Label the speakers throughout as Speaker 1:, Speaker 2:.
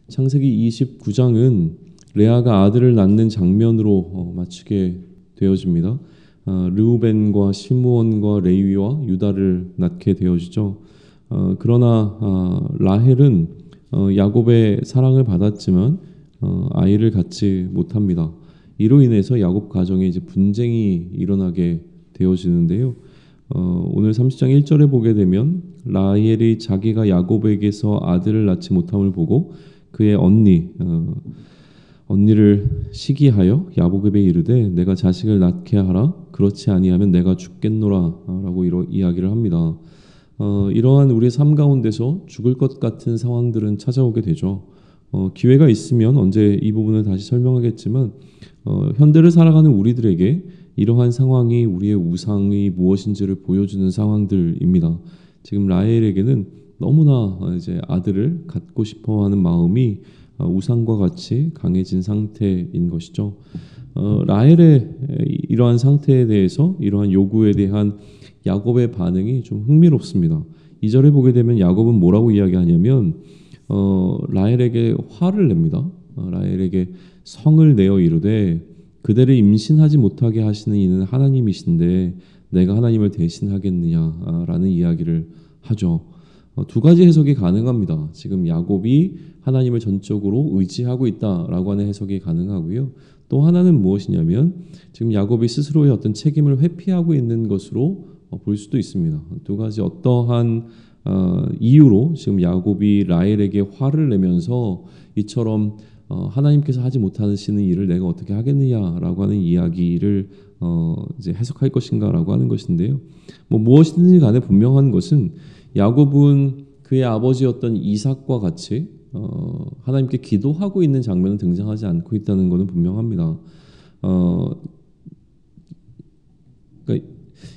Speaker 1: 창세기 29장은 레아가 아들을 낳는 장면으로 마치게 되어집니다. 르우벤과 시므온과 레위와 유다를 낳게 되어지죠. 그러나 라헬은 야곱의 사랑을 받았지만 아이를 갖지 못합니다. 이로 인해서 야곱 가정에 이제 분쟁이 일어나게 되어지는데요. 오늘 30장 1절에 보게 되면 라헬이 자기가 야곱에게서 아들을 낳지 못함을 보고 그의 언니를 시기하여 야곱에게 이르되 내가 자식을 낳게 하라 그렇지 아니하면 내가 죽겠노라 라고 이야기를 합니다. 이러한 우리의 삶 가운데서 죽을 것 같은 상황들은 찾아오게 되죠. 기회가 있으면 언제 이 부분을 다시 설명하겠지만 현대를 살아가는 우리들에게 이러한 상황이 우리의 우상이 무엇인지를 보여주는 상황들입니다. 지금 라헬에게는 너무나 이제 아들을 갖고 싶어하는 마음이 우상과 같이 강해진 상태인 것이죠. 라헬의 이러한 상태에 대해서 이러한 요구에 대한 야곱의 반응이 좀 흥미롭습니다. 2절에 보게 되면 야곱은 뭐라고 이야기하냐면 라헬에게 화를 냅니다. 라헬에게 성을 내어 이르되 그대를 임신하지 못하게 하시는 이는 하나님이신데 내가 하나님을 대신하겠느냐라는 이야기를 하죠. 두 가지 해석이 가능합니다. 지금 야곱이 하나님을 전적으로 의지하고 있다라고 하는 해석이 가능하고요. 또 하나는 무엇이냐면 지금 야곱이 스스로의 어떤 책임을 회피하고 있는 것으로 볼 수도 있습니다. 두 가지 어떠한 이유로 지금 야곱이 라헬에게 화를 내면서 이처럼 하나님께서 하지 못하시는 일을 내가 어떻게 하겠느냐라고 하는 이야기를 이제 해석할 것인가라고 하는 것인데요. 무엇이든지 간에 분명한 것은 야곱은 그의 아버지였던 이삭과 같이 하나님께 기도하고 있는 장면은 등장하지 않고 있다는 것은 분명합니다. 그러니까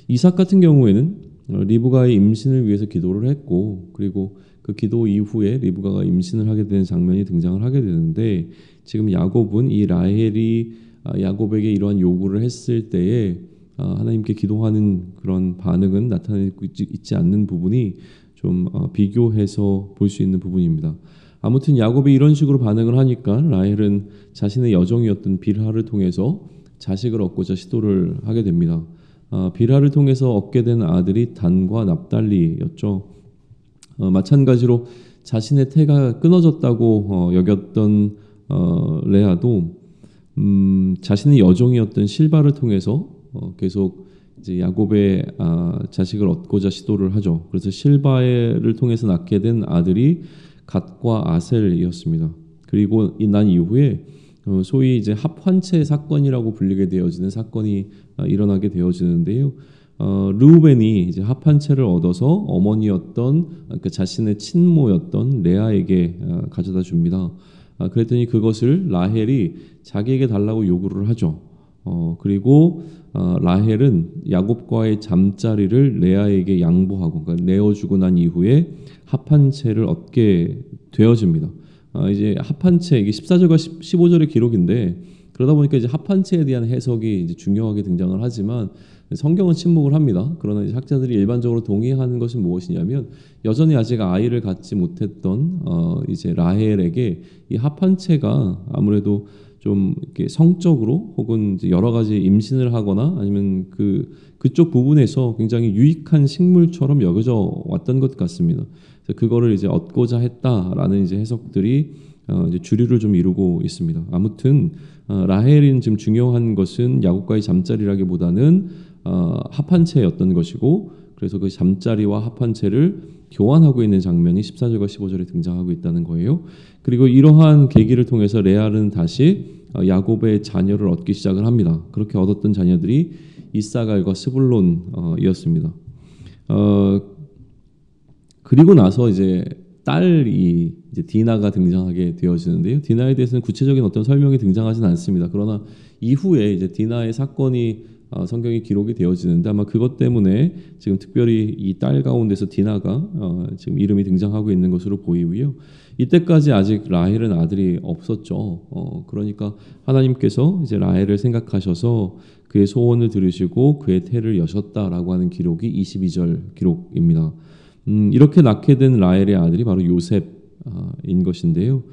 Speaker 1: 이삭 같은 경우에는 리브가의 임신을 위해서 기도를 했고 그리고 그 기도 이후에 리브가가 임신을 하게 되는 장면이 등장을 하게 되는데 지금 야곱은 이 라헬이 야곱에게 이러한 요구를 했을 때에 하나님께 기도하는 그런 반응은 나타내고 있지 않는 부분이 좀 비교해서 볼 수 있는 부분입니다. 아무튼 야곱이 이런 식으로 반응을 하니까 라헬은 자신의 여종이었던 빌하를 통해서 자식을 얻고자 시도를 하게 됩니다. 빌하를 통해서 얻게 된 아들이 단과 납달리였죠. 마찬가지로 자신의 태가 끊어졌다고 여겼던 레아도 자신의 여종이었던 실바를 통해서 계속 이제 야곱의 자식을 얻고자 시도를 하죠. 그래서 실바를 통해서 낳게 된 아들이 갓과 아셀이었습니다. 그리고 난 이후에 소위 이제 합환체 사건이라고 불리게 되어지는 사건이 일어나게 되어지는데요. 르우벤이 이제 합환체를 얻어서 어머니였던 그 자신의 친모였던 레아에게 가져다 줍니다. 그랬더니 그것을 라헬이 자기에게 달라고 요구를 하죠. 그리고 라헬은 야곱과의 잠자리를 레아에게 양보하고 그러니까 내어주고 난 이후에 합한채를 얻게 되어집니다. 이제 합한채 이게 14절과 15절의 기록인데 그러다 보니까 이제 합한채에 대한 해석이 이제 중요하게 등장을 하지만 성경은 침묵을 합니다. 그러나 이제 학자들이 일반적으로 동의하는 것은 무엇이냐면 여전히 아직 아이를 갖지 못했던 이제 라헬에게 이 합한채가 아무래도 좀 이렇게 성적으로 혹은 이제 여러 가지 임신을 하거나 아니면 그쪽 부분에서 굉장히 유익한 식물처럼 여겨져 왔던 것 같습니다. 그래서 그거를 이제 얻고자 했다라는 이제 해석들이 이제 주류를 좀 이루고 있습니다. 아무튼 라헬인 지금 중요한 것은 야곱과의 잠자리라기보다는 합한채였던 것이고 그래서 그 잠자리와 합한채를 교환하고 있는 장면이 14절과 15절에 등장하고 있다는 거예요. 그리고 이러한 계기를 통해서 레아는 다시 야곱의 자녀를 얻기 시작을 합니다. 그렇게 얻었던 자녀들이 이사갈과 스불론이었습니다. 그리고 나서 이제 딸이 이제 디나가 등장하게 되어지는데요. 디나에 대해서는 구체적인 어떤 설명이 등장하지는 않습니다. 그러나 이후에 이제 디나의 사건이 성경에 기록이 되어지는데 아마 그것 때문에 지금 특별히 이 딸 가운데서 디나가 지금 이름이 등장하고 있는 것으로 보이고요. 이때까지 아직 라헬은 아들이 없었죠. 그러니까 하나님께서 이제 라헬을 생각하셔서 그의 소원을 들으시고 그의 태를 여셨다라고 하는 기록이 22절 기록입니다. 이렇게 낳게 된 라헬의 아들이 바로 요셉인 것인데요.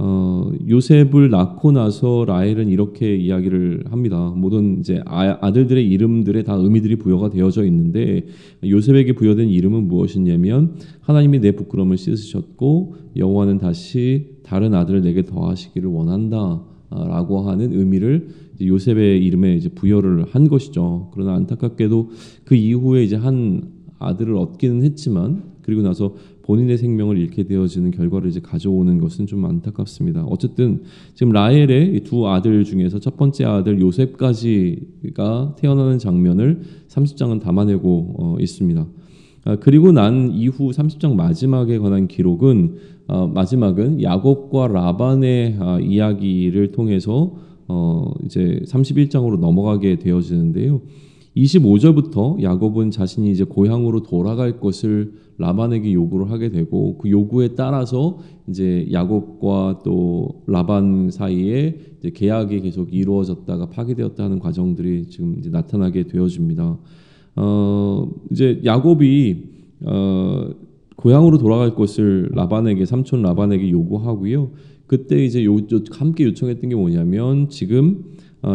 Speaker 1: 요셉을 낳고 나서 라헬은 이렇게 이야기를 합니다. 모든 이제 아들들의 이름들에 다 의미들이 부여가 되어져 있는데 요셉에게 부여된 이름은 무엇이냐면 하나님이 내 부끄러움을 씻으셨고 여호와는 다시 다른 아들을 내게 더하시기를 원한다라고 하는 의미를 요셉의 이름에 이제 부여를 한 것이죠. 그러나 안타깝게도 그 이후에 이제 한 아들을 얻기는 했지만 그리고 나서 본인의 생명을 잃게 되어지는 결과를 이제 가져오는 것은 좀 안타깝습니다. 어쨌든 지금 라헬의 두 아들 중에서 첫 번째 아들 요셉까지가 태어나는 장면을 30장은 담아내고 있습니다. 그리고 난 이후 30장 마지막에 관한 기록은 마지막은 야곱과 라반의 이야기를 통해서 이제 31장으로 넘어가게 되어지는데요. 25절부터 야곱은 자신이 이제 고향으로 돌아갈 것을 라반에게 요구를 하게 되고 그 요구에 따라서 이제 야곱과 또 라반 사이에 이제 계약이 계속 이루어졌다가 파기되었다 하는 과정들이 지금 이제 나타나게 되어집니다. 이제 야곱이 고향으로 돌아갈 것을 라반에게 삼촌 라반에게 요구하고요. 그때 이제 함께 요청했던 게 뭐냐면 지금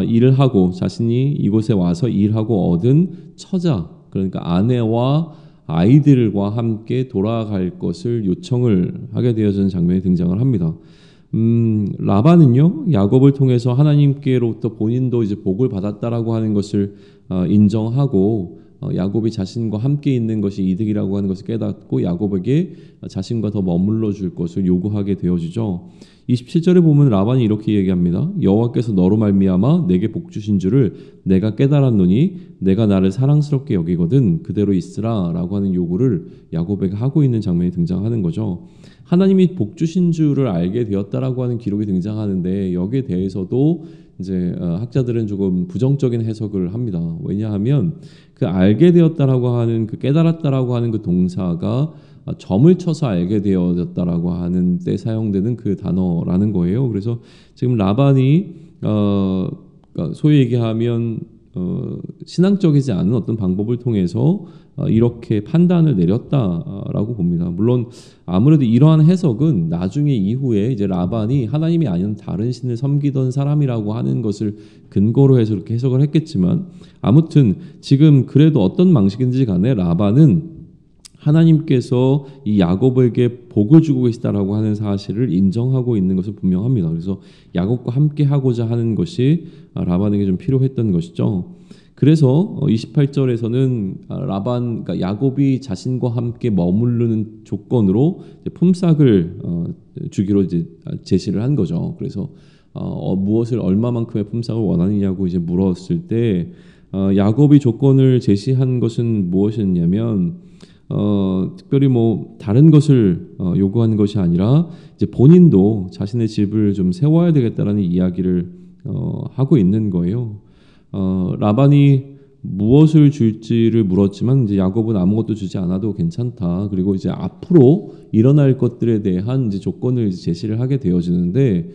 Speaker 1: 일을 하고 자신이 이곳에 와서 일하고 얻은 처자 그러니까 아내와 아이들과 함께 돌아갈 것을 요청을 하게 되어지는 장면이 등장을 합니다. 라반은요 야곱을 통해서 하나님께로부터 본인도 이제 복을 받았다라고 하는 것을 인정하고 야곱이 자신과 함께 있는 것이 이득이라고 하는 것을 깨닫고 야곱에게 자신과 더 머물러 줄 것을 요구하게 되어지죠. 27절에 보면 라반이 이렇게 얘기합니다. 여호와께서 너로 말미암아 내게 복 주신 줄을 내가 깨달았노니 내가 나를 사랑스럽게 여기거든 그대로 있으라 라고 하는 요구를 야곱에게 하고 있는 장면이 등장하는 거죠. 하나님이 복 주신 줄을 알게 되었다라고 하는 기록이 등장하는데 여기에 대해서도 이제 학자들은 조금 부정적인 해석을 합니다. 왜냐하면 그 알게 되었다라고 하는 그 깨달았다라고 하는 그 동사가 점을 쳐서 알게 되어졌다라고 하는 때 사용되는 그 단어라는 거예요. 그래서 지금 라반이 소위 얘기하면 신앙적이지 않은 어떤 방법을 통해서 이렇게 판단을 내렸다라고 봅니다. 물론 아무래도 이러한 해석은 나중에 이후에 이제 라반이 하나님이 아닌 다른 신을 섬기던 사람이라고 하는 것을 근거로 해서 이렇게 해석을 했겠지만 아무튼 지금 그래도 어떤 방식인지 간에 라반은 하나님께서 이 야곱에게 복을 주고 계시다라고 하는 사실을 인정하고 있는 것은 분명합니다. 그래서 야곱과 함께 하고자 하는 것이 라반에게 좀 필요했던 것이죠. 그래서 28절에서는 그러니까 야곱이 자신과 함께 머무르는 조건으로 품삯을 주기로 이제 제시를 한 거죠. 그래서 무엇을 얼마만큼의 품삯을 원하느냐고 이제 물었을 때 야곱이 조건을 제시한 것은 무엇이었냐면 특별히 뭐 다른 것을 요구하는 것이 아니라 이제 본인도 자신의 집을 좀 세워야 되겠다라는 이야기를 하고 있는 거예요. 라반이 무엇을 줄지를 물었지만 이제 야곱은 아무것도 주지 않아도 괜찮다. 그리고 이제 앞으로 일어날 것들에 대한 이제 조건을 이제 제시를 하게 되어지는데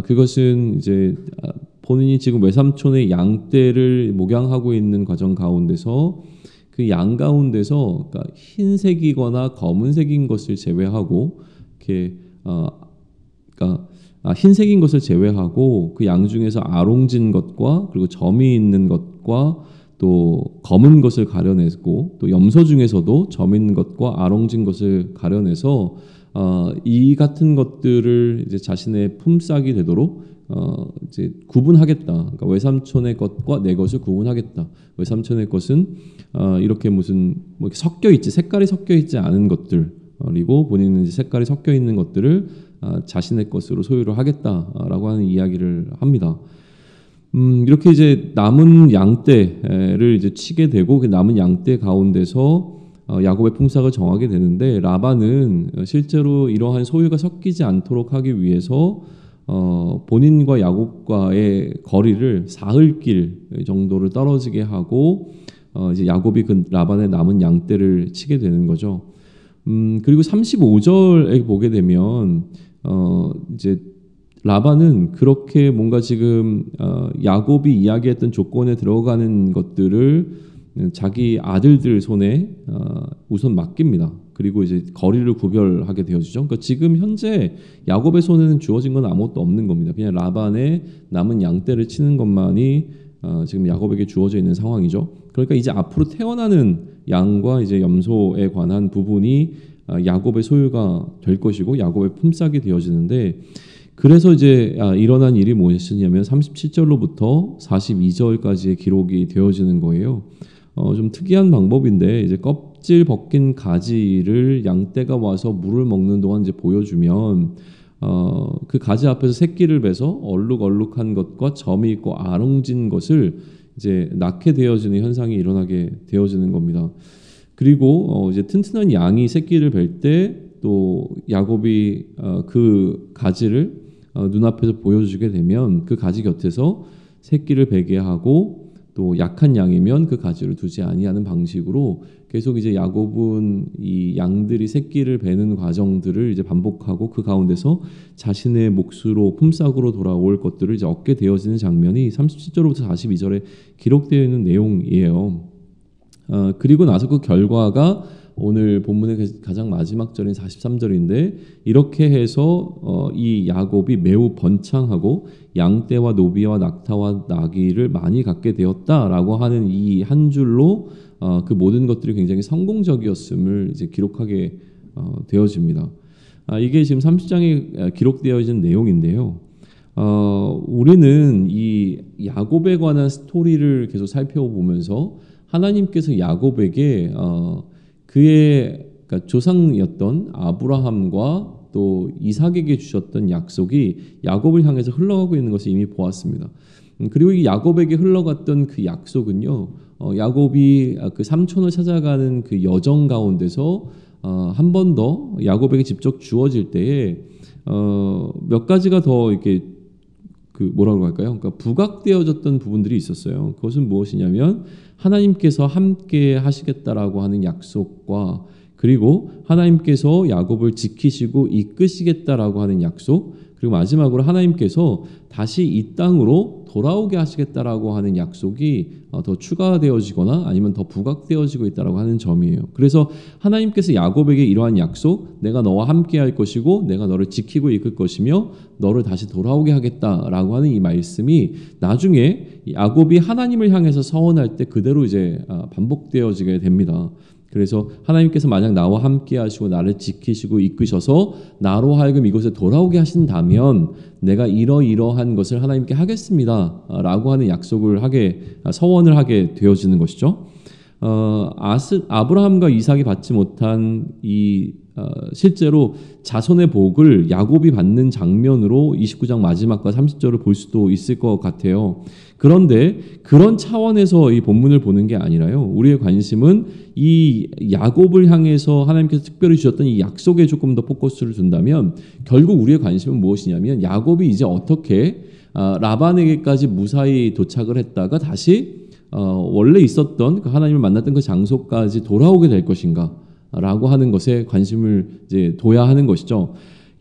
Speaker 1: 그것은 이제 본인이 지금 외삼촌의 양떼를 목양하고 있는 과정 가운데서 그 양 가운데서 그러니까 흰색이거나 검은색인 것을 제외하고 이렇게 그러니까 흰색인 것을 제외하고 그 양 중에서 아롱진 것과 그리고 점이 있는 것과 또 검은 것을 가려내고 또 염소 중에서도 점 있는 것과 아롱진 것을 가려내서 이 같은 것들을 이제 자신의 품삯이 되도록 이제 구분하겠다. 그러니까 외삼촌의 것과 내 것을 구분하겠다. 외삼촌의 것은 이렇게 무슨 뭐 이렇게 섞여 있지 색깔이 섞여 있지 않은 것들 그리고 본인은 이제 색깔이 섞여 있는 것들을 자신의 것으로 소유를 하겠다라고 하는 이야기를 합니다. 이렇게 이제 남은 양떼를 이제 치게 되고 그 남은 양떼 가운데서 야곱의 품삯을 정하게 되는데 라반은 실제로 이러한 소유가 섞이지 않도록 하기 위해서 본인과 야곱과의 거리를 사흘길 정도를 떨어지게 하고 이제 야곱이 그 라반의 남은 양떼를 치게 되는 거죠. 그리고 35절에 보게 되면 이제 라반은 그렇게 뭔가 지금 야곱이 이야기했던 조건에 들어가는 것들을 자기 아들들 손에 우선 맡깁니다. 그리고 이제 거리를 구별하게 되어지죠. 그러니까 지금 현재 야곱의 손에는 주어진 건 아무것도 없는 겁니다. 그냥 라반의 남은 양떼를 치는 것만이 지금 야곱에게 주어져 있는 상황이죠. 그러니까 이제 앞으로 태어나는 양과 이제 염소에 관한 부분이 야곱의 소유가 될 것이고 야곱의 품삯이 되어지는데, 그래서 이제 일어난 일이 무엇이냐면 37절로부터 42절까지의 기록이 되어지는 거예요. 좀 특이한 방법인데, 이제 껍질 벗긴 가지를 양떼가 와서 물을 먹는 동안 이제 보여주면 그 가지 앞에서 새끼를 베서 얼룩얼룩한 것과 점이 있고 아롱진 것을 이제 낳게 되어지는 현상이 일어나게 되어지는 겁니다. 그리고 이제 튼튼한 양이 새끼를 뵐 때 또 야곱이 그 가지를 눈앞에서 보여주게 되면 그 가지 곁에서 새끼를 베게 하고, 또 약한 양이면 그 가지를 두지 아니하는 방식으로 계속 이제 야곱은 이 양들이 새끼를 베는 과정들을 이제 반복하고 그 가운데서 자신의 몫으로 품삯으로 돌아올 것들을 이제 얻게 되어지는 장면이 37절부터 42절에 기록되어 있는 내용이에요. 그리고 나서 그 결과가 오늘 본문의 가장 마지막 절인 43절인데, 이렇게 해서 이 야곱이 매우 번창하고 양떼와 노비와 낙타와 나귀를 많이 갖게 되었다라고 하는 이 한 줄로 그 모든 것들이 굉장히 성공적이었음을 이제 기록하게 되어집니다. 이게 지금 30장에 기록되어진 내용인데요. 우리는 이 야곱에 관한 스토리를 계속 살펴보면서 하나님께서 야곱에게 그의 그러니까 조상이었던 아브라함과 또 이삭에게 주셨던 약속이 야곱을 향해서 흘러가고 있는 것을 이미 보았습니다. 그리고 이 야곱에게 흘러갔던 그 약속은요, 야곱이 그 삼촌을 찾아가는 그 여정 가운데서 한 번 더 야곱에게 직접 주어질 때에 몇 가지가 더 이렇게 그 뭐라고 할까요? 그러니까 부각되어졌던 부분들이 있었어요. 그것은 무엇이냐면 하나님께서 함께 하시겠다라고 하는 약속과, 그리고 하나님께서 야곱을 지키시고 이끄시겠다라고 하는 약속, 그리고 마지막으로 하나님께서 다시 이 땅으로 돌아오게 하시겠다라고 하는 약속이 더 추가되어지거나 아니면 더 부각되어지고 있다라고 하는 점이에요. 그래서 하나님께서 야곱에게 이러한 약속, 내가 너와 함께 할 것이고 내가 너를 지키고 이끌 것이며 너를 다시 돌아오게 하겠다라고 하는 이 말씀이 나중에 야곱이 하나님을 향해서 서원할 때 그대로 이제 반복되어지게 됩니다. 그래서 하나님께서 만약 나와 함께 하시고 나를 지키시고 이끄셔서 나로 하여금 이곳에 돌아오게 하신다면 내가 이러이러한 것을 하나님께 하겠습니다 라고 하는 약속을 서원을 하게 되어지는 것이죠. 아브라함과 이삭이 받지 못한 실제로 자손의 복을 야곱이 받는 장면으로 29장 마지막과 30절을 볼 수도 있을 것 같아요. 그런데 그런 차원에서 이 본문을 보는 게 아니라요, 우리의 관심은 이 야곱을 향해서 하나님께서 특별히 주셨던 이 약속에 조금 더 포커스를 둔다면 결국 우리의 관심은 무엇이냐면 야곱이 이제 어떻게 라반에게까지 무사히 도착을 했다가 다시 원래 있었던 하나님을 만났던 그 장소까지 돌아오게 될 것인가 라고 하는 것에 관심을 이제 둬야 하는 것이죠.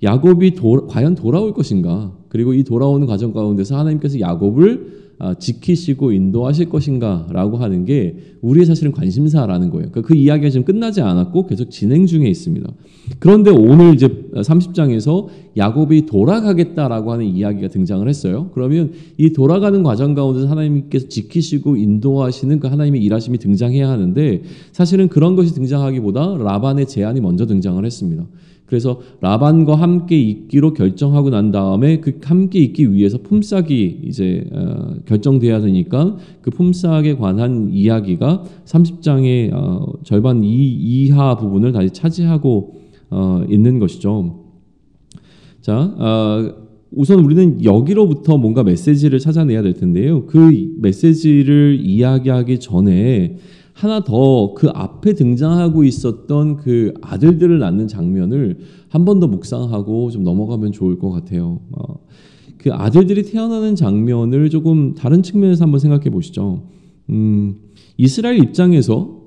Speaker 1: 야곱이 과연 돌아올 것인가, 그리고 이 돌아오는 과정 가운데서 하나님께서 야곱을 지키시고 인도하실 것인가 라고 하는 게 우리의 사실은 관심사라는 거예요. 그 이야기가 지금 끝나지 않았고 계속 진행 중에 있습니다. 그런데 오늘 이제 30장에서 야곱이 돌아가겠다라고 하는 이야기가 등장을 했어요. 그러면 이 돌아가는 과정 가운데서 하나님께서 지키시고 인도하시는 그 하나님의 일하심이 등장해야 하는데, 사실은 그런 것이 등장하기보다 라반의 제안이 먼저 등장을 했습니다. 그래서 라반과 함께 있기로 결정하고 난 다음에 그 함께 있기 위해서 품삯이 이제 결정돼야 되니까 그 품삯에 관한 이야기가 30장의 절반 이하 부분을 다시 차지하고 있는 것이죠. 자, 우선 우리는 여기로부터 뭔가 메시지를 찾아내야 될 텐데요. 그 메시지를 이야기하기 전에 하나 더 그 앞에 등장하고 있었던 그 아들들을 낳는 장면을 한 번 더 묵상하고 좀 넘어가면 좋을 것 같아요. 그 아들들이 태어나는 장면을 조금 다른 측면에서 한번 생각해 보시죠. 이스라엘 입장에서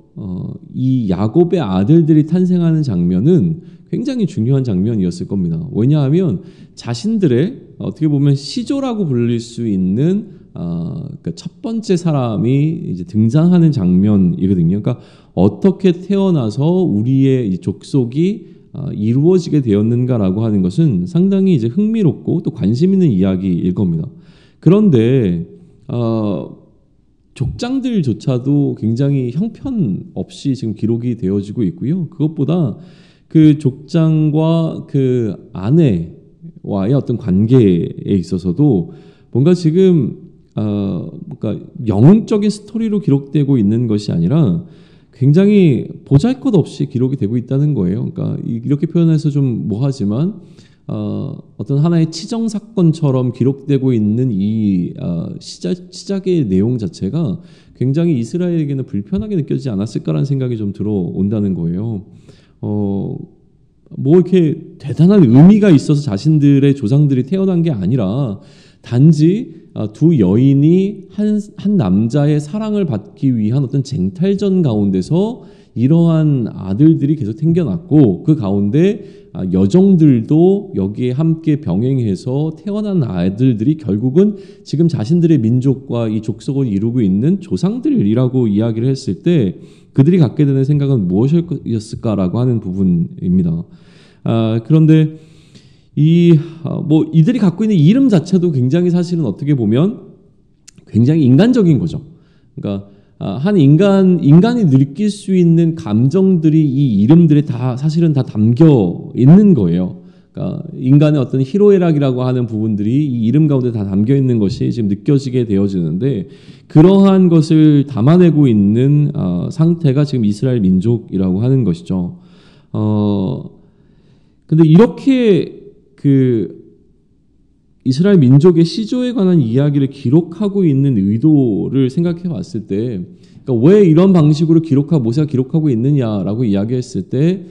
Speaker 1: 이 야곱의 아들들이 탄생하는 장면은 굉장히 중요한 장면이었을 겁니다. 왜냐하면 자신들의 어떻게 보면 시조라고 불릴 수 있는 그러니까 첫 번째 사람이 이제 등장하는 장면이거든요. 그러니까 어떻게 태어나서 우리의 이 족속이 이루어지게 되었는가라고 하는 것은 상당히 이제 흥미롭고 또 관심 있는 이야기일 겁니다. 그런데 족장들조차도 굉장히 형편없이 지금 기록이 되어지고 있고요. 그것보다 그 족장과 그 아내와의 어떤 관계에 있어서도 뭔가 지금 뭔가 영웅적인 스토리로 기록되고 있는 것이 아니라 굉장히 보잘것없이 기록이 되고 있다는 거예요. 그러니까 이렇게 표현해서 좀 뭐하지만 어떤 하나의 치정 사건처럼 기록되고 있는 이 시작의 내용 자체가 굉장히 이스라엘에게는 불편하게 느껴지지 않았을까라는 생각이 좀 들어온다는 거예요. 뭐 이렇게 대단한 의미가 있어서 자신들의 조상들이 태어난 게 아니라 단지 두 여인이 한 남자의 사랑을 받기 위한 어떤 쟁탈전 가운데서 이러한 아들들이 계속 생겨났고 그 가운데 여정들도 여기에 함께 병행해서 태어난 아들들이 결국은 지금 자신들의 민족과 이 족속을 이루고 있는 조상들이라고 이야기를 했을 때 그들이 갖게 되는 생각은 무엇이었을까라고 하는 부분입니다. 그런데 이들이 갖고 있는 이름 자체도 굉장히 사실은 어떻게 보면 굉장히 인간적인 거죠. 그러니까 한 인간이 느낄 수 있는 감정들이 이 이름들에 다 사실은 다 담겨 있는 거예요. 그러니까 인간의 어떤 희로애락이라고 하는 부분들이 이 이름 가운데 다 담겨 있는 것이 지금 느껴지게 되어지는데 그러한 것을 담아내고 있는 상태가 지금 이스라엘 민족이라고 하는 것이죠. 근데 이렇게 이스라엘 민족의 시조에 관한 이야기를 기록하고 있는 의도를 생각해 봤을 때, 그러니까 왜 이런 방식으로 모세가 기록하고 있느냐라고 이야기했을 때,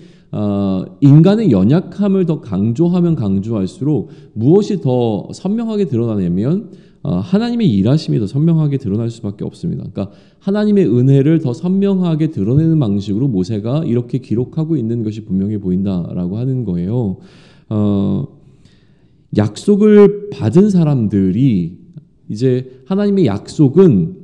Speaker 1: 인간의 연약함을 더 강조하면 강조할수록 무엇이 더 선명하게 드러나냐면, 하나님의 일하심이 더 선명하게 드러날 수밖에 없습니다. 그러니까 하나님의 은혜를 더 선명하게 드러내는 방식으로 모세가 이렇게 기록하고 있는 것이 분명해 보인다라고 하는 거예요. 약속을 받은 사람들이 이제 하나님의 약속은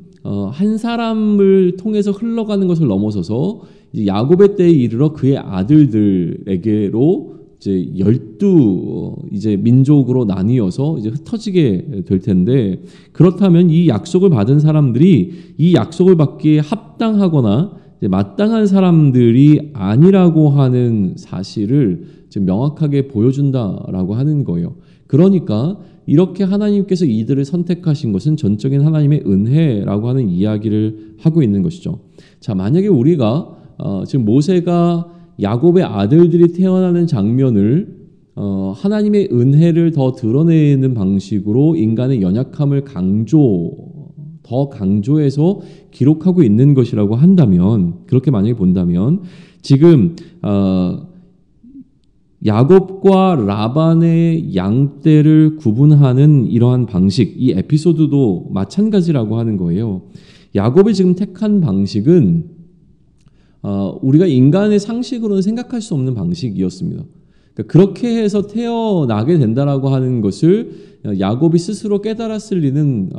Speaker 1: 한 사람을 통해서 흘러가는 것을 넘어서서 이제 야곱의 때에 이르러 그의 아들들에게로 이제 12 이제 민족으로 나뉘어서 이제 흩어지게 될 텐데 그렇다면 이 약속을 받은 사람들이 이 약속을 받기에 합당하거나 이제 마땅한 사람들이 아니라고 하는 사실을 지금 명확하게 보여준다라고 하는 거예요. 그러니까 이렇게 하나님께서 이들을 선택하신 것은 전적인 하나님의 은혜라고 하는 이야기를 하고 있는 것이죠. 자, 만약에 우리가 지금 모세가 야곱의 아들들이 태어나는 장면을 하나님의 은혜를 더 드러내는 방식으로 인간의 연약함을 더 강조해서 기록하고 있는 것이라고 한다면, 그렇게 만약에 본다면 지금 야곱과 라반의 양떼를 구분하는 이러한 방식, 이 에피소드도 마찬가지라고 하는 거예요. 야곱이 지금 택한 방식은 우리가 인간의 상식으로는 생각할 수 없는 방식이었습니다. 그러니까 그렇게 해서 태어나게 된다라고 하는 것을 야곱이 스스로 깨달았을 리는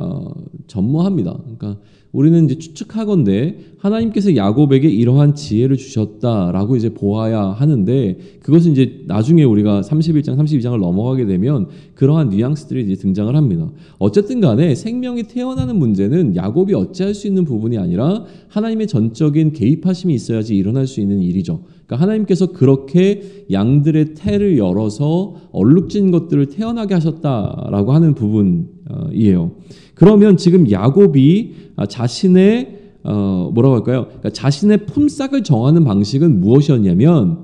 Speaker 1: 전무합니다. 그러니까 우리는 이제 추측하건대 하나님께서 야곱에게 이러한 지혜를 주셨다라고 이제 보아야 하는데 그것은 이제 나중에 우리가 31장, 32장을 넘어가게 되면 그러한 뉘앙스들이 이제 등장을 합니다. 어쨌든 간에 생명이 태어나는 문제는 야곱이 어찌할 수 있는 부분이 아니라 하나님의 전적인 개입하심이 있어야지 일어날 수 있는 일이죠. 그러니까 하나님께서 그렇게 양들의 태를 열어서 얼룩진 것들을 태어나게 하셨다라고 하는 부분이에요. 그러면 지금 야곱이 자신의 뭐라고 할까요? 그러니까 자신의 품삯을 정하는 방식은 무엇이었냐면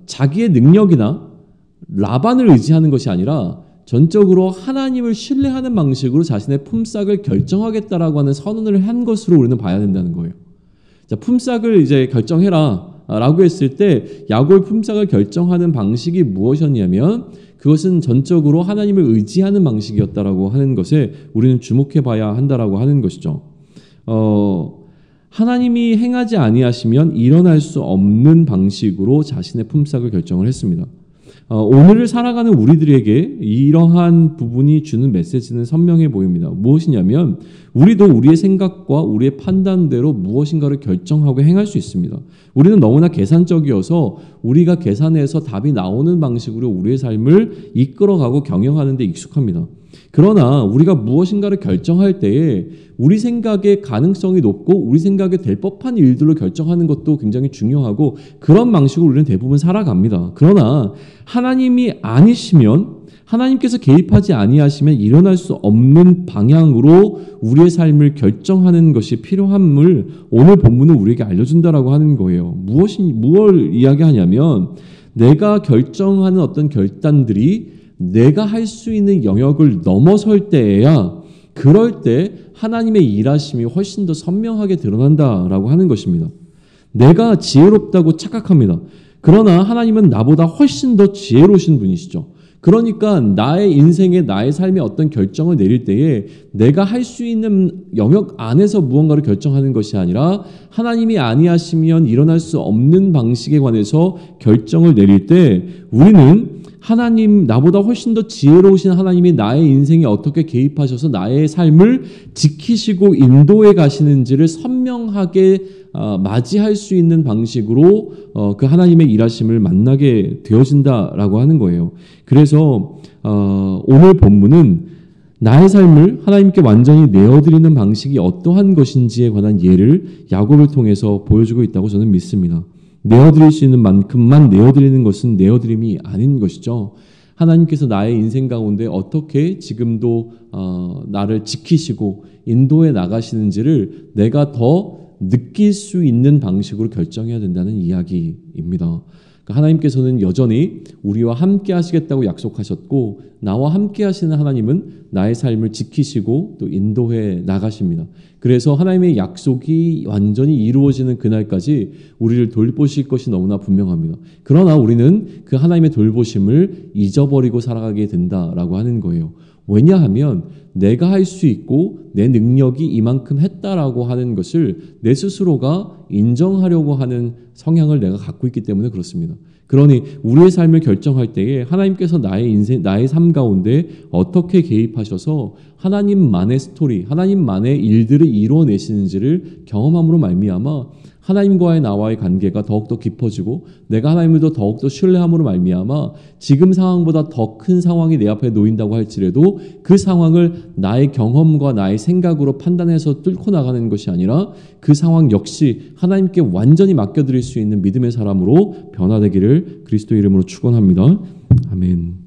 Speaker 1: 자기의 능력이나 라반을 의지하는 것이 아니라 전적으로 하나님을 신뢰하는 방식으로 자신의 품삯을 결정하겠다라고 하는 선언을 한 것으로 우리는 봐야 된다는 거예요. 자, 품삯을 이제 결정해라 라고 했을 때 야곱의 품삯을 결정하는 방식이 무엇이었냐면 그것은 전적으로 하나님을 의지하는 방식이었다라고 하는 것에 우리는 주목해 봐야 한다라고 하는 것이죠. 하나님이 행하지 아니하시면 일어날 수 없는 방식으로 자신의 품삯을 결정을 했습니다. 오늘을 살아가는 우리들에게 이러한 부분이 주는 메시지는 선명해 보입니다. 무엇이냐면 우리도 우리의 생각과 우리의 판단대로 무엇인가를 결정하고 행할 수 있습니다. 우리는 너무나 계산적이어서 우리가 계산해서 답이 나오는 방식으로 우리의 삶을 이끌어가고 경영하는 데 익숙합니다. 그러나 우리가 무엇인가를 결정할 때에 우리 생각의 가능성이 높고 우리 생각에 될 법한 일들로 결정하는 것도 굉장히 중요하고 그런 방식으로 우리는 대부분 살아갑니다. 그러나 하나님이 아니시면 하나님께서 개입하지 아니하시면 일어날 수 없는 방향으로 우리의 삶을 결정하는 것이 필요함을 오늘 본문은 우리에게 알려준다라고 하는 거예요. 무엇을 이야기하냐면 내가 결정하는 어떤 결단들이 내가 할 수 있는 영역을 넘어설 때에야 그럴 때 하나님의 일하심이 훨씬 더 선명하게 드러난다라고 하는 것입니다. 내가 지혜롭다고 착각합니다. 그러나 하나님은 나보다 훨씬 더 지혜로우신 분이시죠. 그러니까 나의 인생에 나의 삶에 어떤 결정을 내릴 때에 내가 할 수 있는 영역 안에서 무언가를 결정하는 것이 아니라 하나님이 아니하시면 일어날 수 없는 방식에 관해서 결정을 내릴 때 우리는 하나님, 나보다 훨씬 더 지혜로우신 하나님이 나의 인생에 어떻게 개입하셔서 나의 삶을 지키시고 인도해 가시는지를 선명하게 맞이할 수 있는 방식으로 그 하나님의 일하심을 만나게 되어진다라고 하는 거예요. 그래서 오늘 본문은 나의 삶을 하나님께 완전히 내어드리는 방식이 어떠한 것인지에 관한 예를 야곱을 통해서 보여주고 있다고 저는 믿습니다. 내어드릴 수 있는 만큼만 내어드리는 것은 내어드림이 아닌 것이죠. 하나님께서 나의 인생 가운데 어떻게 지금도 나를 지키시고 인도해 나가시는지를 내가 더 느낄 수 있는 방식으로 결정해야 된다는 이야기입니다. 하나님께서는 여전히 우리와 함께 하시겠다고 약속하셨고 나와 함께 하시는 하나님은 나의 삶을 지키시고 또 인도해 나가십니다. 그래서 하나님의 약속이 완전히 이루어지는 그날까지 우리를 돌보실 것이 너무나 분명합니다. 그러나 우리는 그 하나님의 돌보심을 잊어버리고 살아가게 된다라고 하는 거예요. 왜냐하면 내가 할 수 있고 내 능력이 이만큼 했다라고 하는 것을 내 스스로가 인정하려고 하는 성향을 내가 갖고 있기 때문에 그렇습니다. 그러니 우리의 삶을 결정할 때에 하나님께서 나의 인생, 나의 삶 가운데 어떻게 개입하셔서 하나님만의 스토리, 하나님만의 일들을 이루어내시는지를 경험함으로 말미암아 하나님과의 나와의 관계가 더욱더 깊어지고 내가 하나님을 더욱더 신뢰함으로 말미암아 지금 상황보다 더 큰 상황이 내 앞에 놓인다고 할지라도 그 상황을 나의 경험과 나의 생각으로 판단해서 뚫고 나가는 것이 아니라 그 상황 역시 하나님께 완전히 맡겨드릴 수 있는 믿음의 사람으로 변화되기를 그리스도 이름으로 축원합니다. 아멘.